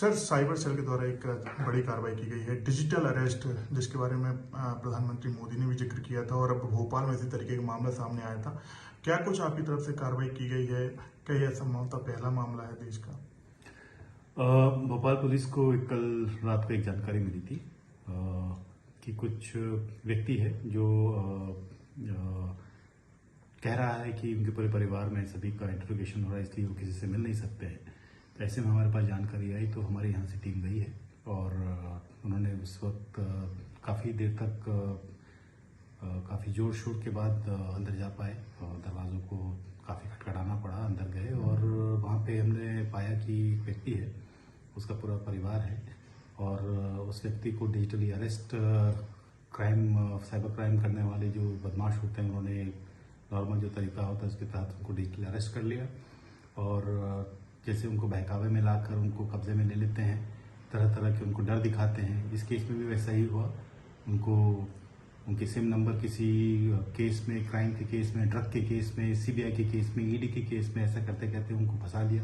Sir, cyber cell के द्वारा एक बड़ी कार्रवाई की गई है, डिजिटल अरेस्ट, जिसके बारे में प्रधानमंत्री मोदी ने भी जिक्र किया था और अब भोपाल में इसी तरीके का मामला सामने आया था। क्या कुछ आपकी तरफ से कार्रवाई की गई है? क्या यह संभवतः पहला मामला है देश का? भोपाल पुलिस को कल रात को एक जानकारी मिली थी कि कुछ व्यक्ति है जो कह रहा है कि उनके पूरे परिवार में सभी का इंटरोगेशन हो रहा है, इसलिए वो किसी से मिल नहीं सकते हैं। तो ऐसे में हमारे पास जानकारी आई तो हमारे यहाँ से टीम गई है और उन्होंने उस वक्त काफ़ी देर तक काफ़ी जोर शोर के बाद अंदर जा पाए और दरवाज़ों को काफ़ी खटखटाना पड़ा। अंदर गए और वहाँ पे हमने पाया कि एक व्यक्ति है, उसका पूरा परिवार है और उस व्यक्ति को डिजिटली अरेस्ट साइबर क्राइम करने वाले जो बदमाश होते हैं उन्होंने नॉर्मल जो तरीका होता है उसके तहत उनको डिजिटली अरेस्ट कर लिया और जैसे उनको बहकावे में लाकर उनको कब्जे में ले लेते हैं, तरह तरह के उनको डर दिखाते हैं। इस केस में भी वैसा ही हुआ। उनको उनके सिम नंबर किसी केस में, क्राइम के केस में, ड्रग के केस में, सीबीआई के केस में, ईडी के केस में ऐसा करते करते उनको फंसा लिया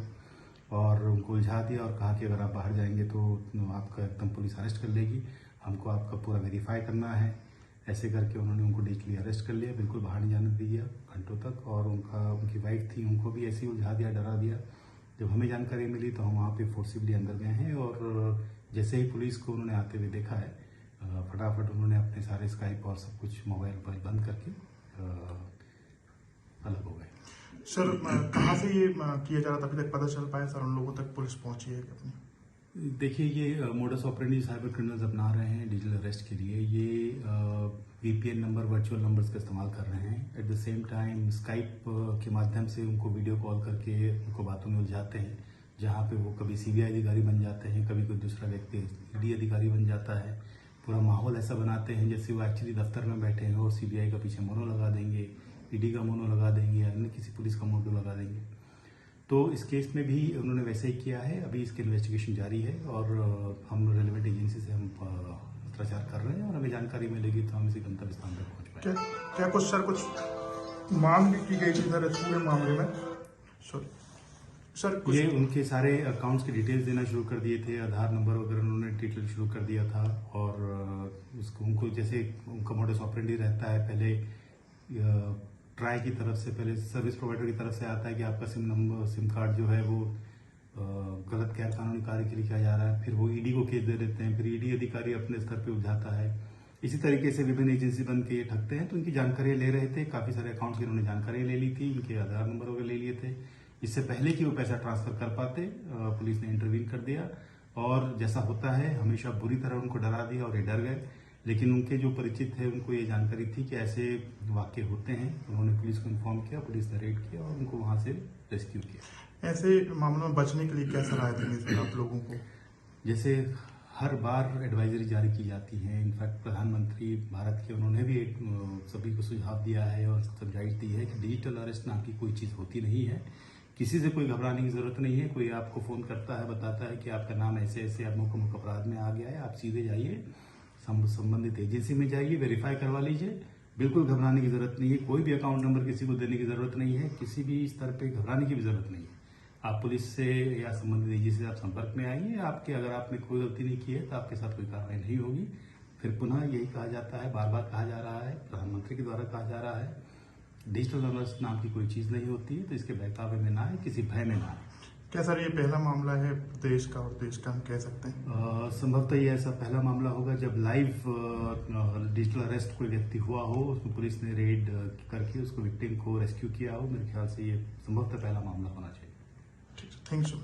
और उनको उलझा दिया और कहा कि अगर आप बाहर जाएंगे तो आपका एकदम पुलिस अरेस्ट कर लेगी, हमको आपका पूरा वेरीफाई करना है। ऐसे करके उन्होंने उनको डिजिटली अरेस्ट कर लिया, बिल्कुल बाहर नहीं जाने दिया घंटों तक। और उनकी वाइफ थी, उनको भी ऐसे ही उलझा दिया, डरा दिया। जब हमें जानकारी मिली तो हम वहाँ पे फोर्सिबली अंदर गए हैं और जैसे ही पुलिस को उन्होंने आते हुए देखा है, फटाफट उन्होंने अपने सारे स्काइप और सब कुछ मोबाइल बंद करके अलग हो गए। सर, कहाँ से ये किया जा रहा था, अभी तक पता चल पाया? सर, उन लोगों तक पुलिस पहुंची है अपनी? देखिए, ये मोडस ऑपरेंडी साइबर क्रिमिनल्स अपना रहे हैं डिजिटल अरेस्ट के लिए। ये वीपीएन नंबर, वर्चुअल नंबर्स का इस्तेमाल कर रहे हैं। At the same time Skype के माध्यम से उनको वीडियो कॉल करके उनको बातों में उलझाते हैं, जहाँ पे वो कभी सीबीआई अधिकारी बन जाते हैं, कभी कोई दूसरा व्यक्ति ईडी अधिकारी बन जाता है। पूरा माहौल ऐसा बनाते हैं जैसे वो एक्चुअली दफ्तर में बैठे हैं और सीबीआई का पीछे मोनो लगा देंगे, ईडी का मोनो लगा देंगे या अन्य किसी पुलिस का मोनो लगा देंगे। तो इस केस में भी उन्होंने वैसे ही किया है। अभी इसकी इन्वेस्टिगेशन जारी है और हम रेलेवेंट एजेंसी से हम पत्राचार कर रहे हैं और हमें जानकारी मिलेगी तो हम इसी गंतव्य स्थान पर पहुंच पाएंगे। क्या कुछ मांग भी की गई थी सर इस पूरे मामले में? सर, ये उनके सारे अकाउंट्स की डिटेल्स देना शुरू कर दिए थे, आधार नंबर वगैरह उन्होंने डिटेल शुरू कर दिया था और उसको उनको जैसे उनका मोडस ऑपरेंडी रहता है, पहले ट्राई की तरफ से, पहले सर्विस प्रोवाइडर की तरफ से आता है कि आपका सिम कार्ड जो है वो गलत गैर कानूनी कार्य के लिए किया जा रहा है, फिर वो ईडी को केस दे देते हैं, फिर ईडी अधिकारी अपने स्तर पे उलझाता है। इसी तरीके से विभिन्न एजेंसी बन के ये ठगते हैं। तो इनकी जानकारियां ले रहे थे, काफी सारे अकाउंट्स की इन्होंने जानकारियां ले ली थी, इनके आधार नंबर वगैरह ले लिए थे। इससे पहले कि वो पैसा ट्रांसफर कर पाते पुलिस ने इंटरवीन कर दिया और जैसा होता है हमेशा बुरी तरह उनको डरा दिया और ये डर गए। लेकिन उनके जो परिचित थे उनको ये जानकारी थी कि ऐसे वाक्य होते हैं। उन्होंने पुलिस को इन्फॉर्म किया, पुलिस ने रेड किया और उनको वहां से रेस्क्यू किया। ऐसे मामलों में बचने के लिए क्या सलाह देंगे सर आप लोगों को? जैसे हर बार एडवाइजरी जारी की जाती है, इनफैक्ट प्रधानमंत्री भारत के उन्होंने भी एक सभी को सुझाव दिया है और गाइड दी है कि डिजिटल अरेस्ट नाम की कोई चीज़ होती नहीं है। किसी से कोई घबराने की जरूरत नहीं है। कोई आपको फोन करता है, बताता है कि आपका नाम ऐसे ऐसे अमुक अपराध में आ गया है, आप सीधे जाइए संबंधित एजेंसी में जाइए, वेरीफाई करवा लीजिए। बिल्कुल घबराने की जरूरत नहीं है। कोई भी अकाउंट नंबर किसी को देने की जरूरत नहीं है। किसी भी स्तर पे घबराने की भी जरूरत नहीं है। आप पुलिस से या संबंधित एजेंसी से आप संपर्क में आइए। आपके अगर आपने कोई गलती नहीं की है तो आपके साथ कोई कार्रवाई नहीं होगी। फिर पुनः यही कहा जाता है, बार बार कहा जा रहा है, प्रधानमंत्री के द्वारा कहा जा रहा है, डिजिटल अरेस्ट नाम की कोई चीज नहीं होती है। तो इसके बहकावे में ना आए, किसी भय में ना आए। क्या सर ये पहला मामला है देश का, और देश का हम कह सकते हैं? संभवतः ये ऐसा पहला मामला होगा जब लाइव डिजिटल अरेस्ट कोई व्यक्ति हुआ हो, उसमें पुलिस ने रेड करके उसको विक्टिम को रेस्क्यू किया हो। मेरे ख्याल से ये संभवतः पहला मामला होना चाहिए। ठीक है, थैंक यू।